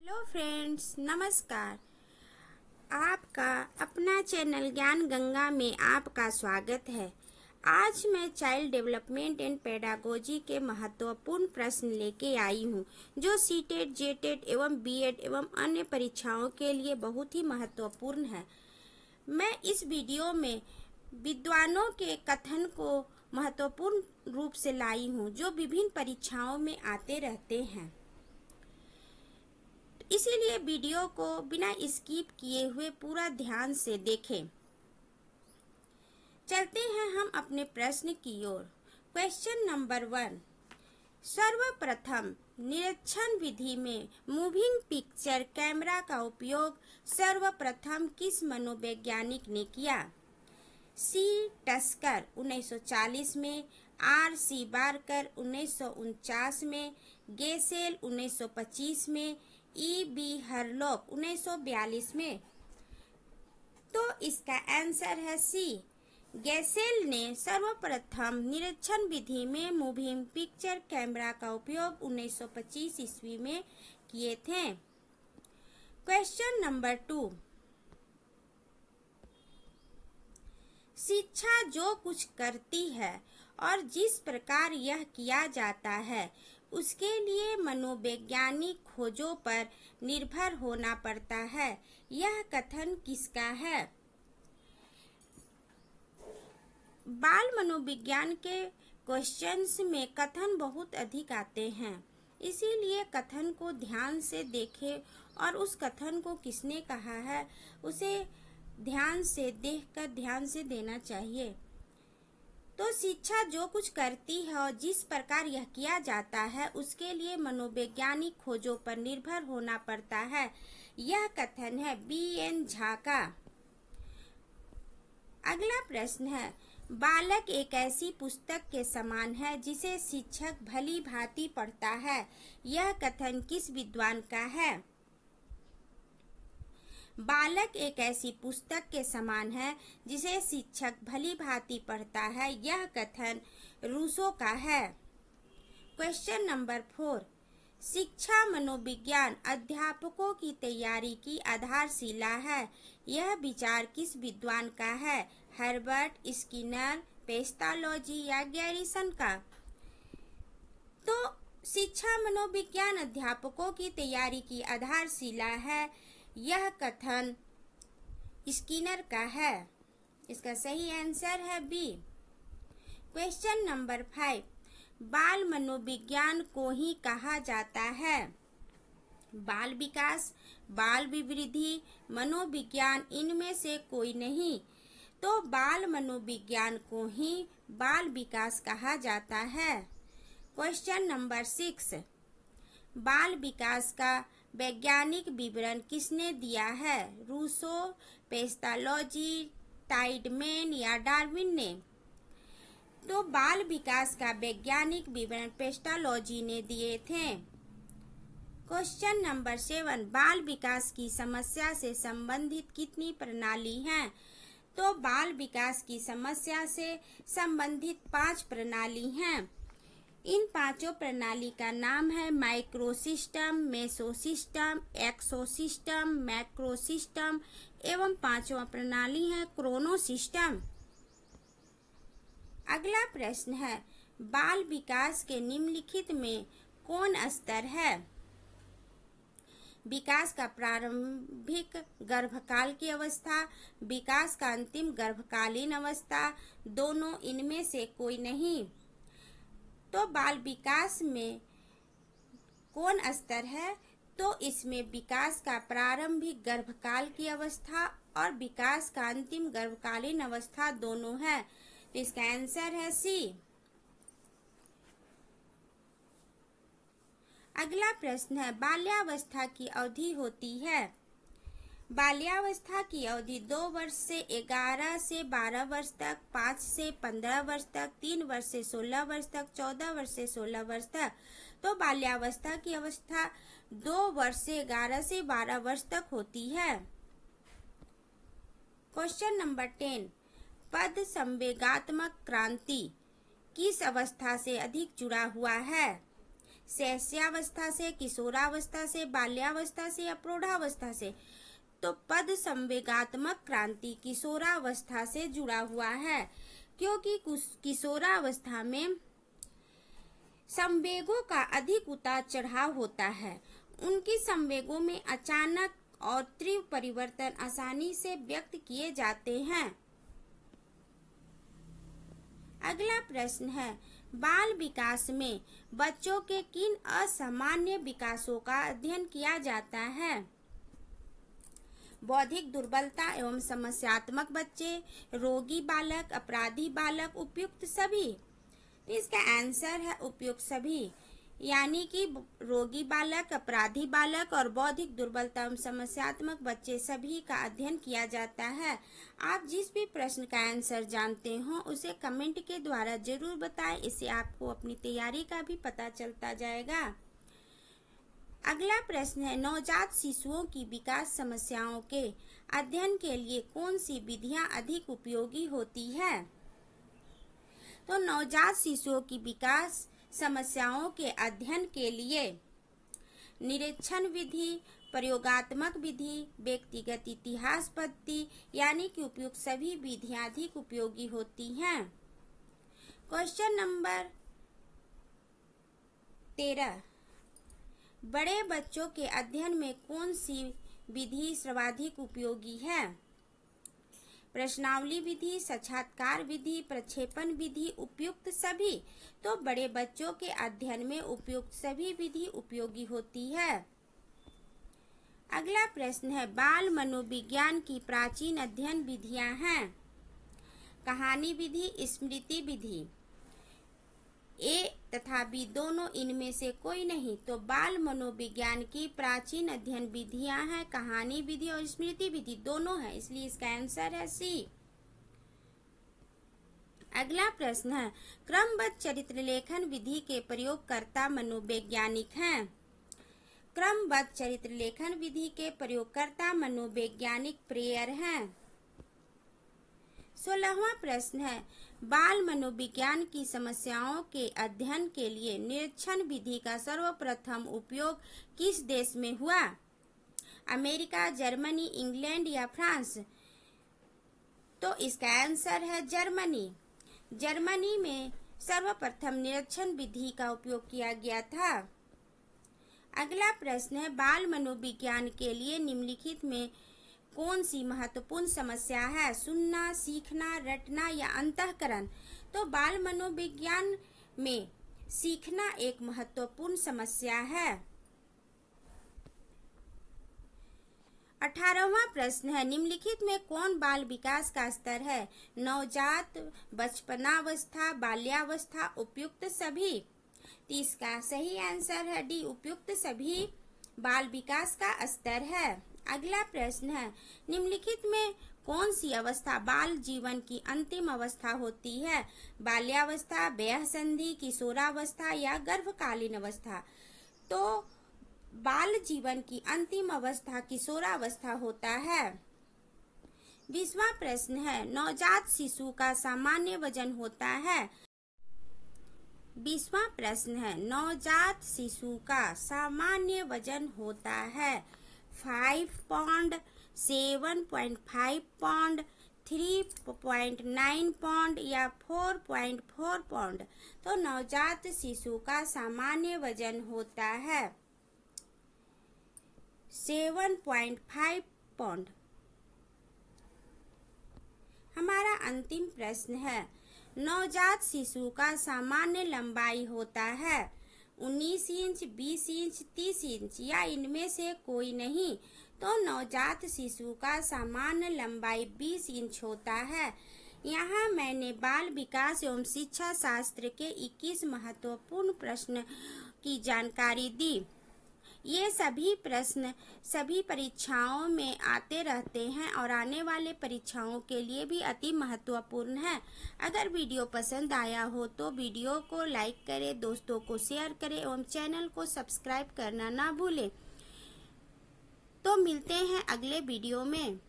Hello friends, नमस्कार। आपका अपना चैनल ज्ञान गंगा में आपका स्वागत है। आज मैं चाइल्ड डेवलपमेंट एंड पेडागोजी के महत्वपूर्ण प्रश्न लेके आई हूँ, जो सीटेट, जेटेट एवं बीएड एवं अन्य परीक्षाओं के लिए बहुत ही महत्वपूर्ण है। मैं इस वीडियो में विद्वानों के कथन को महत्वपूर्ण रूप से लाई हूँ, जो विभिन्न परीक्षाओं में आते रहते हैं। इसीलिए वीडियो को बिना स्किप किए हुए पूरा ध्यान से देखें। चलते हैं हम अपने प्रश्न की ओर। Question number 1। सर्वप्रथम निरीक्षण विधि में मूविंग पिक्चर कैमरा का उपयोग सर्वप्रथम किस मनोवैज्ञानिक ने किया? सी टस्कर 1940 में, आर सी बार्कर 1949 में, गेसेल 1925 में, ई बी हरलॉक 1942 में। तो इसका आंसर है सी। गेसेल ने सर्वप्रथम निरीक्षण विधि में मूविंग पिक्चर कैमरा का उपयोग 1925 ईस्वी में किए थे। Question number 2। शिक्षा जो कुछ करती है और जिस प्रकार यह किया जाता है उसके लिए मनोवैज्ञानिक खोजों पर निर्भर होना पड़ता है। यह कथन किसका है? बाल मनोविज्ञान के क्वेश्चंस में कथन बहुत अधिक आते हैं, इसीलिए कथन को ध्यान से देखें और उस कथन को किसने कहा है उसे ध्यान से देखकर ध्यान से देना चाहिए। तो शिक्षा जो कुछ करती है और जिस प्रकार यह किया जाता है उसके लिए मनोवैज्ञानिक खोजों पर निर्भर होना पड़ता है। यह कथन है बी एन झा का। अगला प्रश्न है, बालक एक ऐसी पुस्तक के समान है जिसे शिक्षक भली भांति पढ़ता है। यह कथन किस विद्वान का है? बालक एक ऐसी पुस्तक के समान है जिसे शिक्षक भली भांति पढ़ता है। यह कथन रूसो का है। Question number 4। शिक्षा मनोविज्ञान अध्यापकों की तैयारी की आधारशिला है। यह विचार किस विद्वान का है? हर्बर्ट स्किनर, पेस्टालोजी या गैरिसन का? तो शिक्षा मनोविज्ञान अध्यापकों की तैयारी की आधारशिला है। यह कथन स्किनर का है। इसका सही आंसर है बी। Question number 5। बाल मनोविज्ञान को ही कहा जाता है बाल विकास, बाल विवृद्धि, मनोविज्ञान, इनमें से कोई नहीं। तो बाल मनोविज्ञान को ही बाल विकास कहा जाता है। Question number 6। बाल विकास का वैज्ञानिक विवरण किसने दिया है? रूसो, पेस्टालोजी, टाइडमैन या डार्विन ने? तो बाल विकास का वैज्ञानिक विवरण पेस्टालोजी ने दिए थे। Question number 7। बाल विकास की समस्या से संबंधित कितनी प्रणाली हैं? तो बाल विकास की समस्या से संबंधित 5 प्रणाली हैं। इन 5 प्रणाली का नाम है माइक्रोसिस्टम, मेसोसिस्टम, एक्सोसिस्टम, मैक्रोसिस्टम एवं 5वां प्रणाली है क्रोनोसिस्टम। अगला प्रश्न है, बाल विकास के निम्नलिखित में कौन स्तर है? विकास का प्रारंभिक गर्भकाल की अवस्था, विकास का अंतिम गर्भकालीन अवस्था, दोनों, इनमें से कोई नहीं। तो बाल विकास में कौन स्तर है? तो इसमें विकास का प्रारंभिक गर्भकाल की अवस्था और विकास का अंतिम गर्भकालीन अवस्था दोनों है। तो इसका आंसर है सी। अगला प्रश्न है, बाल्यावस्था की अवधि होती है। बाल्यावस्था की अवधि 2 वर्ष से 11 से 12 वर्ष तक, 5 से 15 वर्ष तक, 3 वर्ष से 16 वर्ष तक, 14 वर्ष से 16 वर्ष तक। तो बाल्यावस्था की अवस्था 2 वर्ष से 11 से 12 वर्ष तक होती है। Question number 10। पद संवेगात्मक क्रांति किस अवस्था से अधिक जुड़ा हुआ है? शैशवावस्था से, किशोरावस्था से, बाल्यावस्था से या प्रौढ़ावस्था से? तो पद संवेगात्मक क्रांति किशोरावस्था से जुड़ा हुआ है, क्योंकि किशोरावस्था में संवेगों का अधिक उतार चढ़ाव होता है। उनकी संवेगों में अचानक और तीव्र परिवर्तन आसानी से व्यक्त किए जाते हैं। अगला प्रश्न है, बाल विकास में बच्चों के किन असामान्य विकासों का अध्ययन किया जाता है? बौद्धिक दुर्बलता एवं समस्यात्मक बच्चे, रोगी बालक, अपराधी बालक, उपयुक्त सभी? इसका आंसर है उपयुक्त सभी, यानी कि रोगी बालक, अपराधी बालक और बौद्धिक दुर्बलता एवं समस्यात्मक बच्चे सभी का अध्ययन किया जाता है। आप जिस भी प्रश्न का आंसर जानते हो उसे कमेंट के द्वारा जरूर बताएं, इससे आपको अपनी तैयारी का भी पता चलता जाएगा। अगला प्रश्न है, नवजात शिशुओं की विकास समस्याओं के अध्ययन के लिए कौन सी विधियां अधिक उपयोगी होती है? तो नवजात शिशुओं की विकास समस्याओं के अध्ययन के लिए निरीक्षण विधि, प्रयोगात्मक विधि, व्यक्तिगत इतिहास पद्धति यानी कि उपयुक्त सभी विधियां अधिक उपयोगी होती हैं। क्वेश्चन नंबर 13, बड़े बच्चों के अध्ययन में कौन सी विधि सर्वाधिक उपयोगी है? प्रश्नावली विधि, साक्षात्कार विधि, प्रक्षेपण विधि, उपयुक्त सभी? तो बड़े बच्चों के अध्ययन में उपयुक्त सभी विधि उपयोगी होती है। अगला प्रश्न है, बाल मनोविज्ञान की प्राचीन अध्ययन विधियां हैं। कहानी विधि, स्मृति विधि? ए तथा बी दोनों इनमें से कोई नहीं। तो बाल मनोविज्ञान की प्राचीन अध्ययन विधियां हैं कहानी विधि और स्मृति विधि, दोनों है, इसलिए इसका आंसर है सी। अगला प्रश्न है, क्रमबद्ध चरित्र लेखन विधि के प्रयोगकर्ता मनोवैज्ञानिक हैं। क्रमबद्ध चरित्र लेखन विधि के प्रयोगकर्ता मनोवैज्ञानिक प्रेयर हैं। 16वां प्रश्न है, बाल मनोविज्ञान की समस्याओं के अध्ययन के लिए निरीक्षण विधि का सर्वप्रथम उपयोग किस देश में हुआ? अमेरिका, जर्मनी, इंग्लैंड या फ्रांस? तो इसका आंसर है जर्मनी। जर्मनी में सर्वप्रथम निरीक्षण विधि का उपयोग किया गया था। अगला प्रश्न है, बाल मनोविज्ञान के लिए निम्नलिखित में कौन सी महत्वपूर्ण समस्या है? सुनना, सीखना, रटना या अंतःकरण? तो बाल मनोविज्ञान में सीखना एक महत्वपूर्ण समस्या है। 18वां प्रश्न है, निम्नलिखित में कौन बाल विकास का स्तर है? नवजात, बचपनावस्था, बाल्यावस्था, उपयुक्त सभी? तो इसका सही आंसर है डी, उपयुक्त सभी बाल विकास का स्तर है। अगला प्रश्न है, निम्नलिखित में कौन सी अवस्था बाल जीवन की अंतिम अवस्था होती है? बाल्यावस्था, वयःसंधि, किशोरावस्था या गर्भकालीन अवस्था? तो बाल जीवन की अंतिम अवस्था किशोरावस्था होता है। 20वां प्रश्न है, नवजात शिशु का सामान्य वजन होता है? 20वां प्रश्न है, नवजात शिशु का सामान्य वजन होता है 5 पाउंड, 7.5 पाउंड, 3.9 पाउंड या 4.4 पाउंड? तो नवजात शिशु का सामान्य वजन होता है 7.5 पाउंड। हमारा अंतिम प्रश्न है, नवजात शिशु का सामान्य लंबाई होता है 19 इंच, 20 इंच, 30 इंच या इनमें से कोई नहीं? तो नवजात शिशु का सामान्य लंबाई 20 इंच होता है। यहाँ मैंने बाल विकास एवं शिक्षा शास्त्र के 21 महत्वपूर्ण प्रश्न की जानकारी दी। ये सभी प्रश्न सभी परीक्षाओं में आते रहते हैं और आने वाले परीक्षाओं के लिए भी अति महत्वपूर्ण है। अगर वीडियो पसंद आया हो तो वीडियो को लाइक करें, दोस्तों को शेयर करें एवं चैनल को सब्सक्राइब करना ना भूलें। तो मिलते हैं अगले वीडियो में।